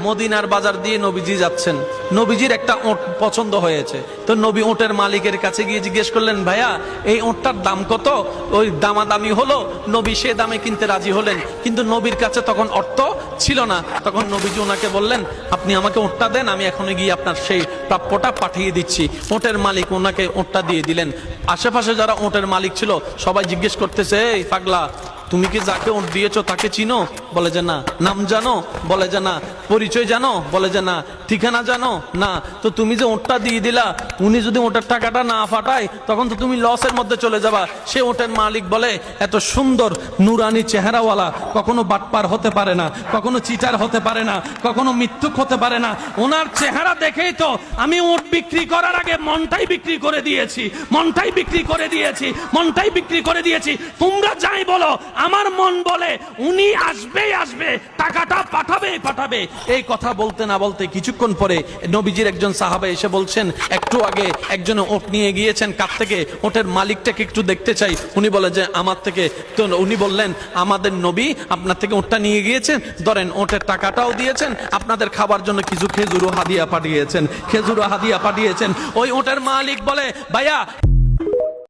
মদিনার বাজার দিয়ে নবীজি যাচ্ছেন, নবীজির একটা ওট পছন্দ হয়েছে। তো নবী ওটের মালিকের কাছে গিয়ে জিজ্ঞেস করলেন, ভাইয়া এই ওটটার দাম কত? ওই দামাদামি হলো, নবী সে দামে কিনতে রাজি হলেন, কিন্তু নবীর কাছে তখন অর্থ ছিল না। তখন নবীজি ওনাকে বললেন, আপনি আমাকে ওটটা দেন, আমি এখন গিয়ে আপনার সেই প্রাপ্যটা পাঠিয়ে দিচ্ছি। ওটের মালিক ওনাকে ওটটা দিয়ে দিলেন। আশেপাশে যারা ওটের মালিক ছিল সবাই জিজ্ঞেস করতেছে, এই পাগলা, তুমি কি যাকে ওট দিয়েছো তাকে চিনো? বলে যে না। নাম জানো? বলে যে না। পরিচয় জানো? বলে যে না। ঠিকানা জানো? না। তো তুমি যে ওটটা দিয়ে দিলা, উনি যদি ওটার টাকাটা না ফাটায় তখন তো তুমি লসের মধ্যে চলে যাবা। সে ওটের মালিক বলে, এত সুন্দর নুরানি চেহারাওয়ালা কখনো বাটপার হতে পারে না, কখনো চিটার হতে পারে না, কখনো মিথ্যুক হতে পারে না। ওনার চেহারা দেখেই তো আমি ওট বিক্রি করার আগে মনটাই বিক্রি করে দিয়েছি, মনটাই বিক্রি করে দিয়েছি, মনটাই বিক্রি করে দিয়েছি। তোমরা যাই বলো, আমার মন বলে উনি আসবেই আসবে, টাকাটা পাঠাবেই পাঠাবে। এই কথা বলতে না বলতে কিছুক্ষণ পরে নবীজির একজন সাহাবা এসে বলছেন, একটু আগে একজন ওট নিয়ে গিয়েছেন, কাছ থেকে ওটের মালিকটাকে একটু দেখতে চাই। উনি বলে যে আমার থেকে। তো উনি বললেন, আমাদের নবী আপনার থেকে ওটটা নিয়ে গিয়েছেন, ধরেন ওটের টাকাটাও দিয়েছেন, আপনাদের খাবার জন্য কিছু খেজুরও হাদিয়া পাঠিয়েছেন, খেজুরও হাদিয়া পাঠিয়েছেন। ওই ওটের মালিক বলে, ভাইয়া